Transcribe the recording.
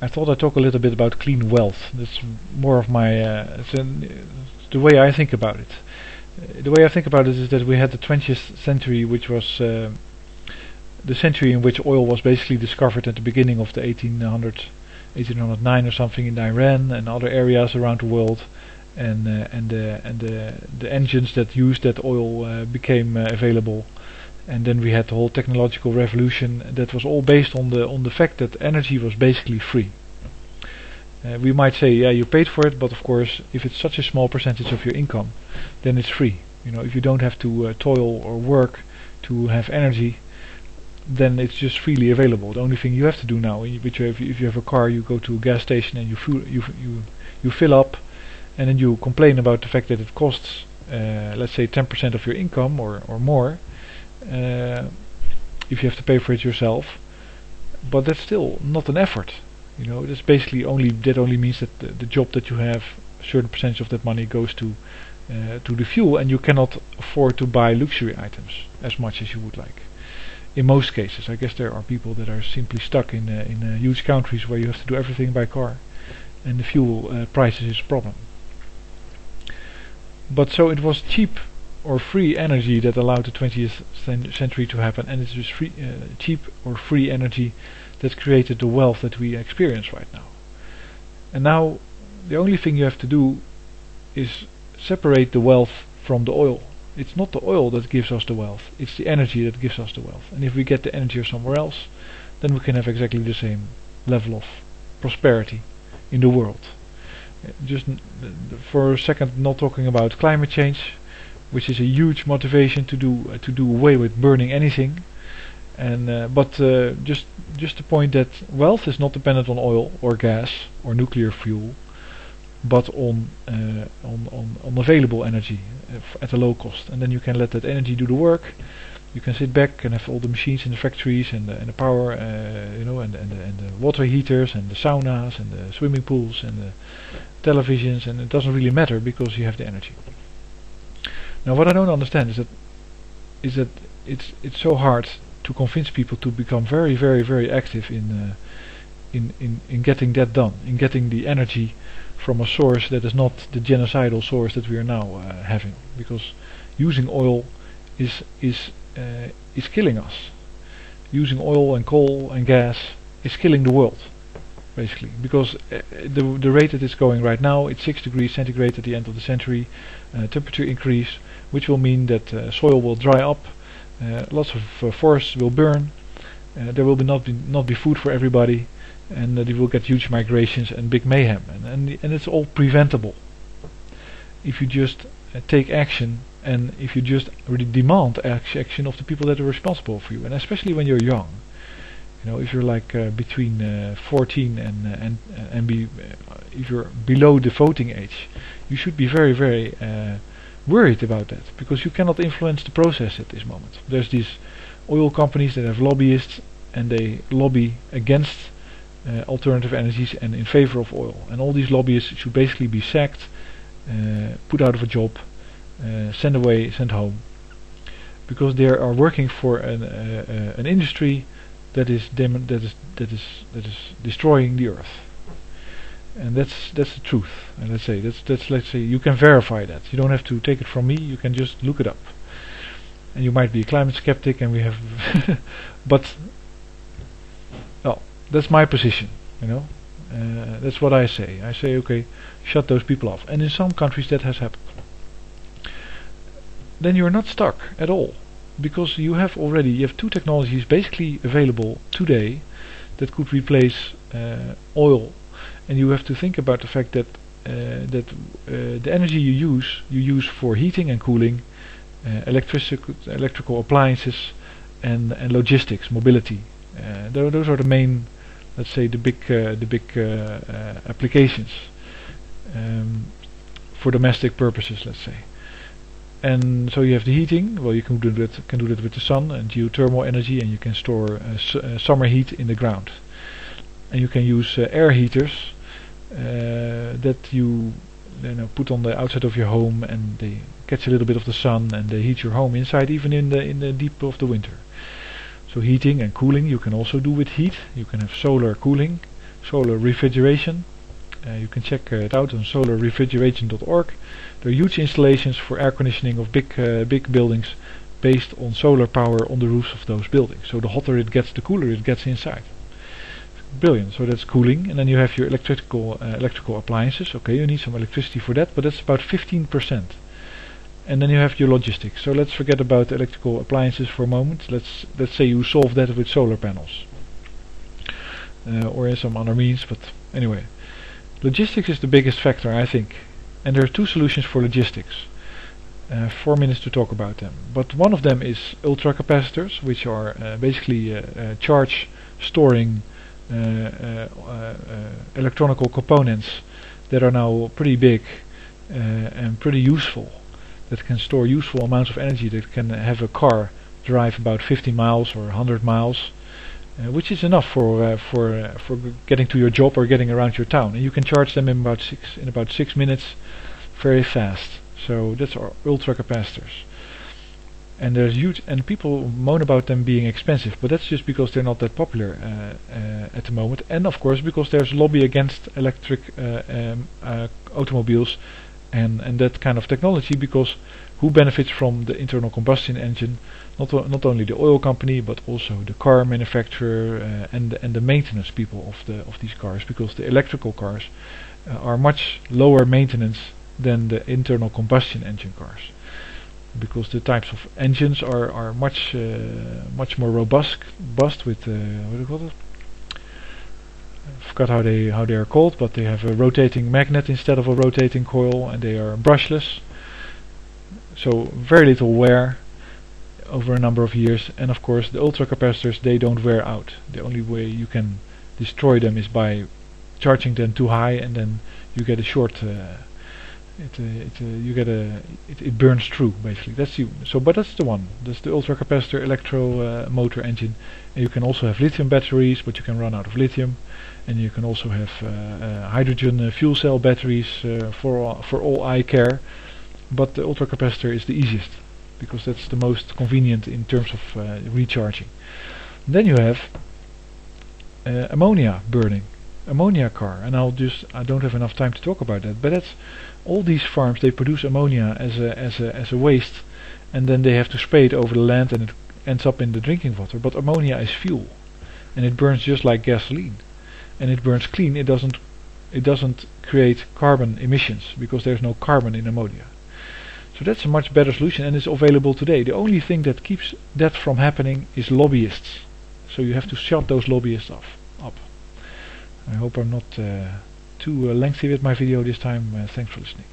I thought I'd talk a little bit about clean wealth. That's more of my the way I think about it. The way I think about it is that we had the 20th century, which was the century in which oil was basically discovered at the beginning of the 1809 or something in Iran and other areas around the world, and the engines that used that oil became available, and then we had the whole technological revolution that was all based on the fact that energy was basically free. We might say, yeah, you paid for it, but of course, if it's such a small percentage of your income, then it's free. You know, if you don't have to toil or work to have energy, then it's just freely available. The only thing you have to do now, if you have a car, you go to a gas station and you fill up, and then you complain about the fact that it costs, let's say, 10% of your income or more, if you have to pay for it yourself. But that's still not an effort. You know, that's basically only means that the job that you have, a certain percentage of that money goes to the fuel, and you cannot afford to buy luxury items as much as you would like. In most cases, I guess there are people that are simply stuck in huge countries where you have to do everything by car, and the fuel prices is a problem. But so it was cheap or free energy that allowed the 20th century to happen, and it was cheap or free energy that created the wealth that we experience right now. And now the only thing you have to do is separate the wealth from the oil. It's not the oil that gives us the wealth, it's the energy that gives us the wealth. And if we get the energy somewhere else, then we can have exactly the same level of prosperity in the world. Just for a second, not talking about climate change, which is a huge motivation to do away with burning anything. And but just the point that wealth is not dependent on oil or gas or nuclear fuel, but on available energy at a low cost. And then you can let that energy do the work. You can sit back and have all the machines in the factories and the power, and the water heaters and the saunas and the swimming pools and the televisions, and it doesn't really matter because you have the energy. Now, what I don't understand is that it's so hard to convince people to become very, very, very active in getting that done, in getting the energy from a source that is not the genocidal source that we are now having, because using oil is killing us. Using oil and coal and gas is killing the world, basically, because the rate that it's going right now, it's 6 degrees centigrade at the end of the century, temperature increase, which will mean that soil will dry up, lots of forests will burn, there will not be food for everybody, and you will get huge migrations and big mayhem, and it's all preventable if you just take action, and if you just really demand action of the people that are responsible for you, and especially when you're young. You know, if you're like between 14 if you're below the voting age, you should be very, very worried about that, because you cannot influence the process at this moment. There's these oil companies that have lobbyists, and they lobby against alternative energies and in favor of oil, and all these lobbyists should basically be sacked, put out of a job, sent home, because they are working for an industry that is destroying the earth. And that's the truth. And let's say you can verify that. You don't have to take it from me. You can just look it up. And you might be a climate skeptic, and we have, but well, that's my position. You know, that's what I say. I say, okay, shut those people off. And in some countries that has happened. Then you're not stuck at all, because you have two technologies basically available today that could replace oil. And you have to think about the fact that the energy you use for heating and cooling, electrical appliances, and logistics, mobility. Those are the main, let's say, the big applications for domestic purposes, let's say. And so you have the heating. Well, you can do that with the sun and geothermal energy, and you can store summer heat in the ground. And you can use air heaters that you put on the outside of your home, and they catch a little bit of the sun, and they heat your home inside, even in the deep of the winter. So heating and cooling you can also do with heat. You can have solar cooling, solar refrigeration. You can check it out on solarrefrigeration.org. There are huge installations for air conditioning of big buildings based on solar power on the roofs of those buildings. So the hotter it gets, the cooler it gets inside. Brilliant. So that's cooling, and then you have your electrical appliances. Okay, you need some electricity for that, but that's about 15%. And then you have your logistics. So let's forget about electrical appliances for a moment. Let's say you solve that with solar panels, or in some other means. But anyway, logistics is the biggest factor, I think. And there are two solutions for logistics. 4 minutes to talk about them. But one of them is ultracapacitors, which are basically charge storing electronic components that are now pretty big and pretty useful, that can store useful amounts of energy, that can have a car drive about 50 miles or 100 miles, which is enough for getting to your job or getting around your town. And you can charge them in about 6 minutes, very fast. So that's our ultracapacitors. And there's huge, and people moan about them being expensive, but that's just because they're not that popular at the moment, and of course because there's lobby against electric automobiles and that kind of technology, because who benefits from the internal combustion engine? Not only the oil company, but also the car manufacturer and the maintenance people of these cars, because the electrical cars are much lower maintenance than the internal combustion engine cars, because the types of engines are much more robust with what do you call it? I forgot how they are called, but they have a rotating magnet instead of a rotating coil, and they are brushless, so very little wear over a number of years. And of course the ultracapacitors, they don't wear out. The only way you can destroy them is by charging them too high, and then you get a short it burns through, basically. But that's the one. That's the ultracapacitor motor engine. And you can also have lithium batteries, but you can run out of lithium. And you can also have hydrogen fuel cell batteries for all I care. But the ultracapacitor is the easiest, because that's the most convenient in terms of recharging. And then you have ammonia burning, ammonia car, and I don't have enough time to talk about that. But that's all these farms. They produce ammonia as a waste, and then they have to spray it over the land, and it ends up in the drinking water. But ammonia is fuel, and it burns just like gasoline, and it burns clean. It doesn't create carbon emissions, because there's no carbon in ammonia. So that's a much better solution, and it's available today. The only thing that keeps that from happening is lobbyists. So you have to shut those lobbyists up. I hope I'm not too lengthy with my video this time. Thanks for listening.